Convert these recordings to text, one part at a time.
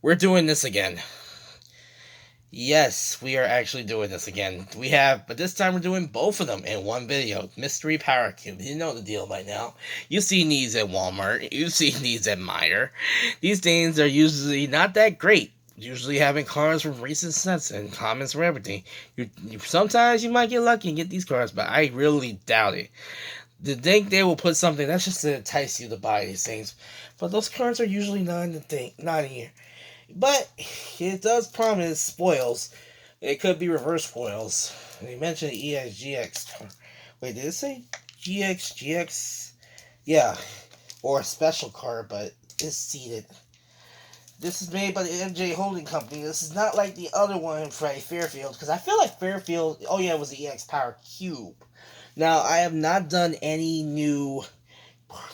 We're doing this again. Yes, we are actually doing this again. But this time we're doing both of them in one video. Mystery Power Cube. You know the deal by now. You've seen these at Walmart. You've seen these at Meijer. These things are usually not that great. Usually having cards from recent sets and comments from everything. Sometimes you might get lucky and get these cards, but I really doubt it. To think they will put something that's just to entice you to buy these things, but those cards are usually not in here. But it does promise spoils. It could be reverse spoils. They mentioned EXGX. Wait, did it say GX? Yeah, or a special card, but it's seeded. This is made by the MJ Holding Company. This is not like the other one from Fairfield, because I feel like Fairfield. Oh yeah, it was the EX Power Cube. Now I have not done any new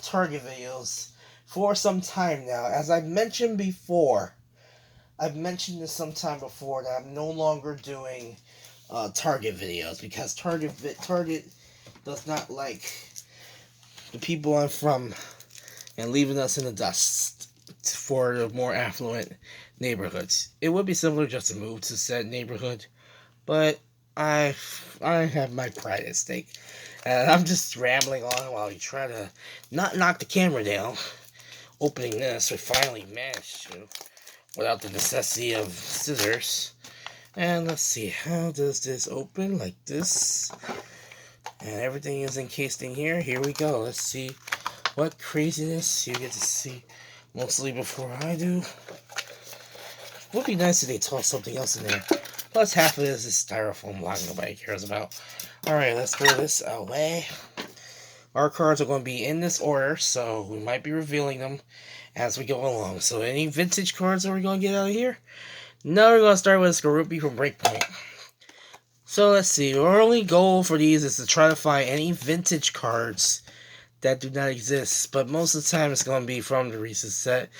Target videos for some time now, as I've mentioned before. I've mentioned this sometime before that I'm no longer doing Target videos because Target does not like the people I'm from and leaving us in the dust for the more affluent neighborhoods. It would be simpler just to move to said neighborhood, but I have my pride at stake, and I'm just rambling on while you try to not knock the camera down. Opening this, we finally managed to, without the necessity of scissors. And let's see, how does this open? Like this. And everything is encased in here. Here we go. Let's see what craziness you get to see mostly before I do. It would be nice if they tossed something else in there. Plus half of this is styrofoam block nobody cares about. Alright, let's throw this away. Our cards are going to be in this order, so we might be revealing them as we go along. So any vintage cards that we're going to get out of here? Now we're going to start with Skorupi from Breakpoint. So let's see, our only goal for these is to try to find any vintage cards that do not exist. But most of the time it's going to be from the recent set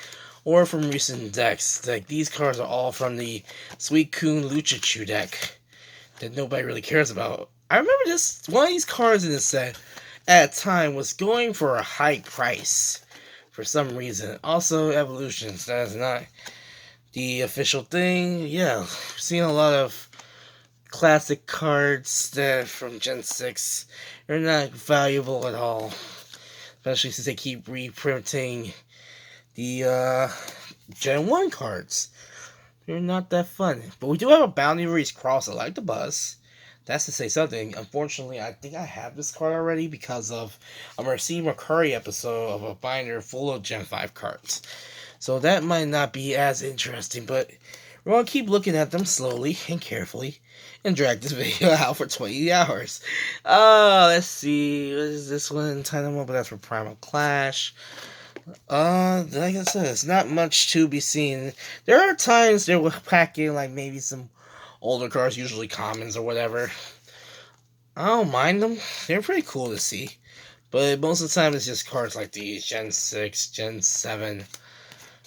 or from recent decks. Like these cards are all from the Suicune Luchachu deck that nobody really cares about. I remember one of these cards in this set at a time was going for a high price for some reason. Also, Evolutions, that is not the official thing. Yeah, we've seen a lot of classic cards that from Gen 6 are not valuable at all. Especially since they keep reprinting the Gen 1 cards. They're not that fun. But we do have a Bounty Reese Cross. I like the buzz. That's to say something. Unfortunately, I think I have this card already because of a Mercy McCurry episode of a binder full of Gen 5 cards. So that might not be as interesting, but we're going to keep looking at them slowly and carefully and drag this video out for 20 hours. Let's see. What is this one? Entitlement, but that's for Primal Clash. Like I said, it's not much to be seen. There are times they will pack in like maybe some older cards, usually commons or whatever. I don't mind them. They're pretty cool to see. But most of the time it's just cards like these. Gen 6, Gen 7,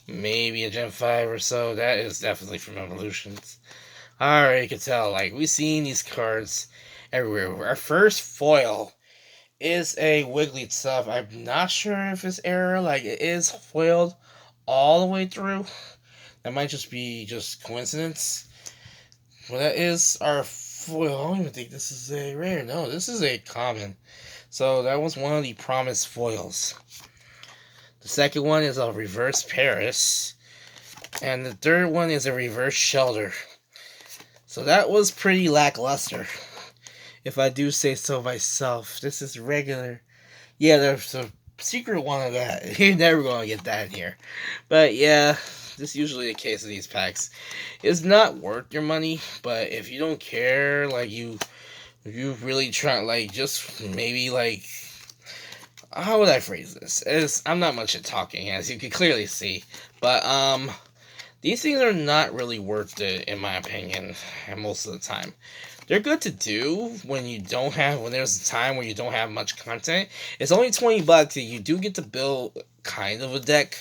maybe a Gen 5 or so. That is definitely from Evolutions. Alright, you can tell. Like, we've seen these cards everywhere. Our first foil is a Wiggly stuff. I'm not sure if it's error. Like, it is foiled all the way through. That might just be coincidence. Well, that is our foil. I don't even think this is a rare. No, this is a common. So that was one of the promised foils. The second one is a reverse Paris. And the third one is a reverse Shelter. So that was pretty lackluster, if I do say so myself. This is regular. Yeah, there's a secret one of that. You're never going to get that in here. But yeah, this is usually the case of these packs. It's not worth your money, but if you don't care, like if you really try, like just maybe like, how would I phrase this? I'm not much at talking, as you can clearly see, but these things are not really worth it in my opinion, most of the time. They're good to do when there's a time where you don't have much content. It's only $20 and you do get to build kind of a deck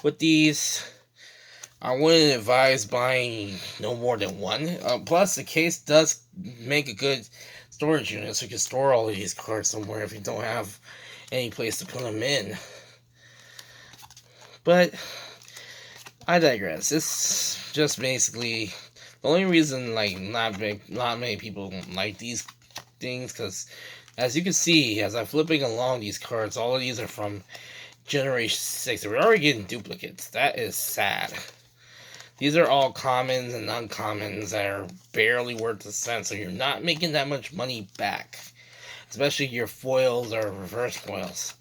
with these. I wouldn't advise buying no more than one. Plus, the case does make a good storage unit, so you can store all of these cards somewhere if you don't have any place to put them in. But I digress. It's just basically the only reason like not many people like these things because as you can see, as I'm flipping along these cards, all of these are from Generation 6. We're already getting duplicates. That is sad. These are all commons and uncommons that are barely worth a cent, so you're not making that much money back. Especially your foils or reverse foils.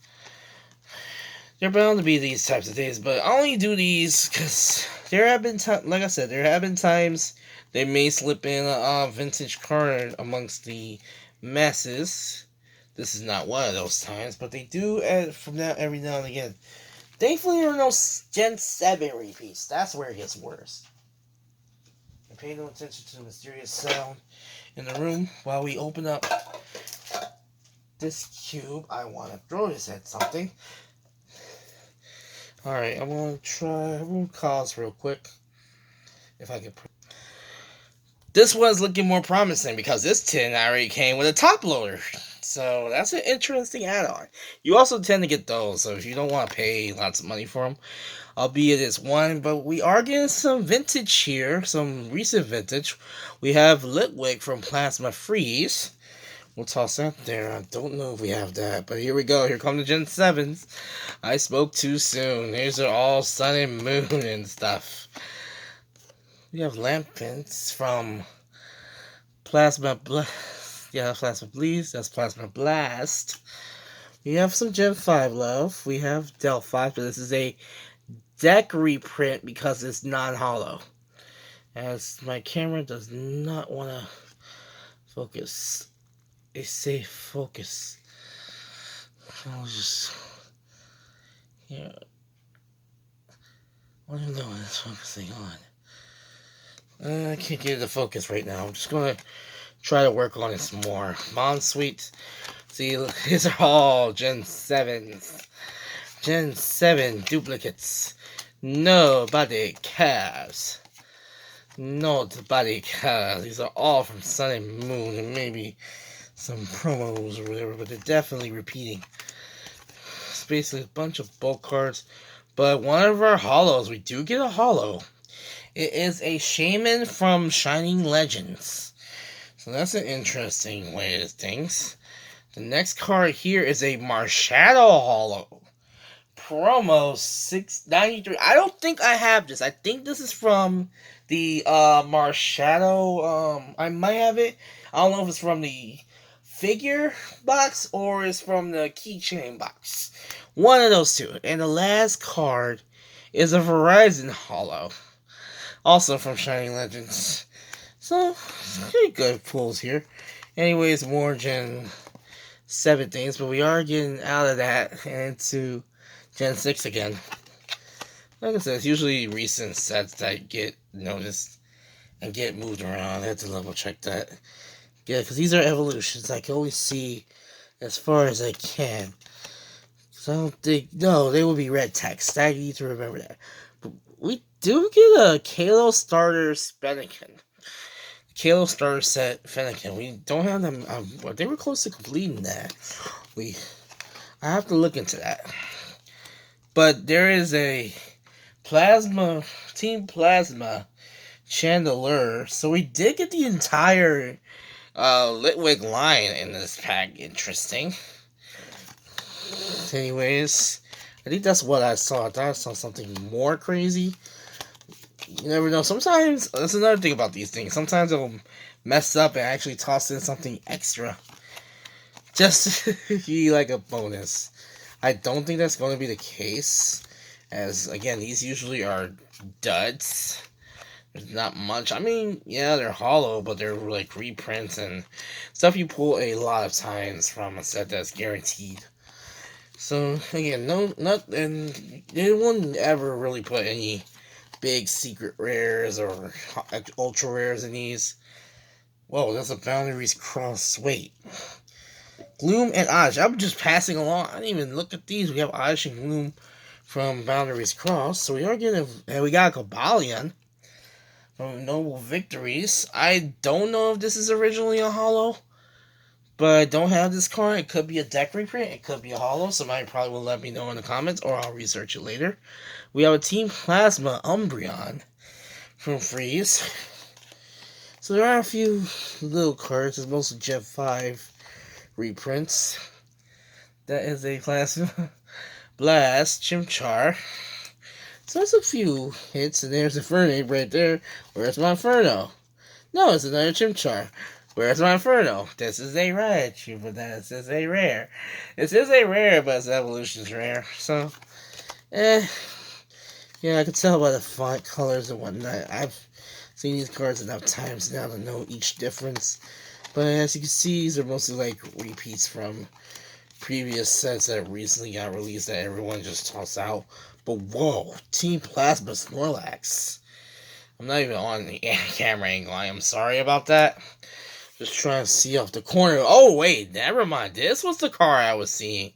There are bound to be these types of days, but I only do these because there have been times, like I said, there have been times they may slip in a vintage card amongst the masses. This is not one of those times, but they do from now every now and again. Thankfully, there are no Gen 7 repeats. That's where it gets worse. And pay no attention to the mysterious sound in the room while we open up this cube. I want to throw this at something. Alright, I'm going to try root cause real quick. If I can. This one's looking more promising because this tin already came with a top loader. So that's an interesting add-on. You also tend to get those, so if you don't want to pay lots of money for them, albeit it's one, but we are getting some vintage here, some recent vintage. We have Litwick from Plasma Freeze. We'll toss that there. I don't know if we have that, but here we go. Here come the Gen 7s. I spoke too soon. These are all Sun and Moon and stuff. We have Lampins from Plasma Plasma Bleeds. That's Plasma Blast. We have some Gen 5 love. We have Del 5, but this is a deck reprint because it's non-hollow. As my camera does not want to focus. A safe focus. I'll just. Yeah. I don't know what it's focusing on. I can't get it to focus right now. I'm just going to try to work on it some more. Bond Sweet. See, these are all Gen 7s. Gen 7 duplicates. Nobody cares. Nobody cares. These are all from Sun and Moon and maybe some promos or whatever, but they're definitely repeating. It's basically a bunch of bulk cards. But one of our hollows, we do get a hollow. It is a Shaman from Shining Legends. So that's an interesting way of things. The next card here is a Marshadow hollow. Promo 693. I don't think I have this. I think this is from the Marshadow. I might have it. I don't know if it's from the figure box or it's from the keychain box. One of those two. And the last card is a Verizon hollow. Also from Shining Legends. So, pretty good pulls here. Anyways, more Gen 7 things, but we are getting out of that and into Gen 6 again. Like I said, it's usually recent sets that get noticed and get moved around. I have to level check that. Yeah, because these are evolutions. I can only see as far as I can. So I don't think... No, they will be red text. I need to remember that. But we do get a Kalo Starter Fennekin. Kalo Starter set Fennekin. We don't have them... they were close to completing that. I have to look into that. But there is a Team Plasma Chandelier. So we did get the entire Litwick line in this pack. Interesting. Anyways, I think that's what I saw. I thought I saw something more crazy. You never know. Sometimes, that's another thing about these things. Sometimes it'll mess up and actually toss in something extra. Just to be like a bonus. I don't think that's going to be the case. As, again, these usually are duds. There's not much. I mean, yeah, they're hollow, but they're like reprints and stuff you pull a lot of times from a set that's guaranteed. So, again, and they wouldn't ever really put any big secret rares or ultra rares in these. Whoa, that's a Boundaries Cross. Wait. Gloom and Aj. I'm just passing along. I didn't even look at these. We have Aj and Gloom from Boundaries Cross. So we are getting... And we got a Cobalion from Noble Victories. I don't know if this is originally a hollow. but I don't have this card. It could be a deck reprint. It could be a holo. Somebody probably will let me know in the comments, or I'll research it later. We have a Team Plasma Umbreon from Freeze. So there are a few little cards. It's mostly Gen 5 reprints. That is a Plasma Blast Chimchar. So there's a few hits, and there's a Fernape right there. Where's my Inferno? No, it's another Chimchar. Where's my Inferno? This is a red, but this is a rare. This is a rare, but its evolution's rare. So, yeah, I can tell by the font colors and whatnot. I've seen these cards enough times now to know each difference. But as you can see, these are mostly like repeats from previous sets that recently got released that everyone just tossed out. But whoa, Team Plasma Snorlax. I'm not even on the camera angle. I am sorry about that. Just trying to see off the corner. Oh, wait, never mind. This was the car I was seeing.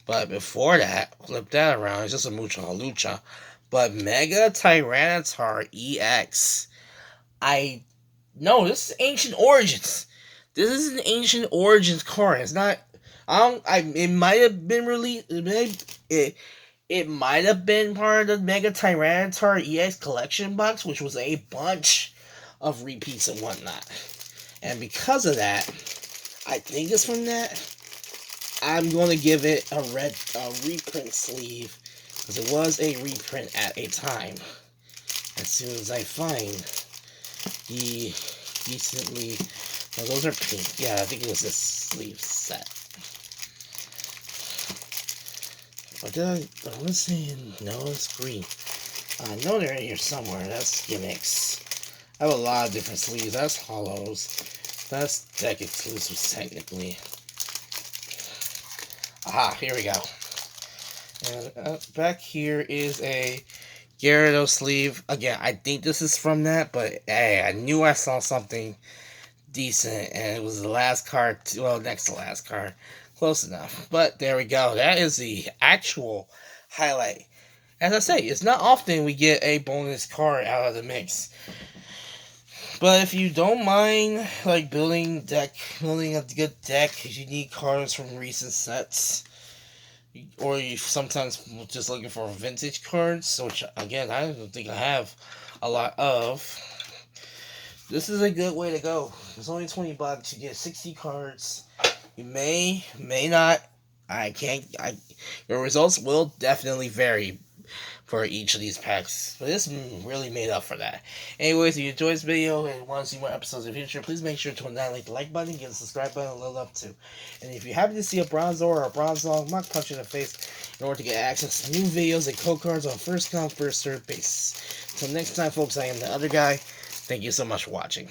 But before that, flip that around. It's just a Mucha Lucha. But Mega Tyranitar EX. No, this is Ancient Origins. This is an Ancient Origins card. It's not. It might have been released. It might have been part of the Mega Tyranitar EX collection box, which was a bunch of repeats and whatnot. And because of that, I think it's from that. I'm going to give it a reprint sleeve, because it was a reprint at a time. As soon as I find the decently, well, those are pink. Yeah, I think it was a sleeve set. But did I was saying, no, it's green. I know they're in here somewhere. That's gimmicks. I have a lot of different sleeves. That's hollows. That's deck exclusives, technically. Aha, here we go. And back here is a Gyarados sleeve. Again, I think this is from that, but hey, I knew I saw something decent, and it was the last card. Well, next to last card. Close enough. But there we go. That is the actual highlight. As I say, it's not often we get a bonus card out of the mix. But if you don't mind, like, building a good deck, because you need cards from recent sets, or you sometimes just looking for vintage cards, which, again, I don't think I have a lot of, this is a good way to go. It's only $20. You get 60 cards. You may not. Your results will definitely vary for each of these packs, but this really made up for that. Anyways, if you enjoyed this video and want to see more episodes in the future, please make sure to hit the like button, give the subscribe button a little up too. And if you happen to see a Bronzor or a Bronzong, not punch in the face in order to get access to new videos and code cards on first come, first served basis. Until next time, folks, I am the other guy. Thank you so much for watching.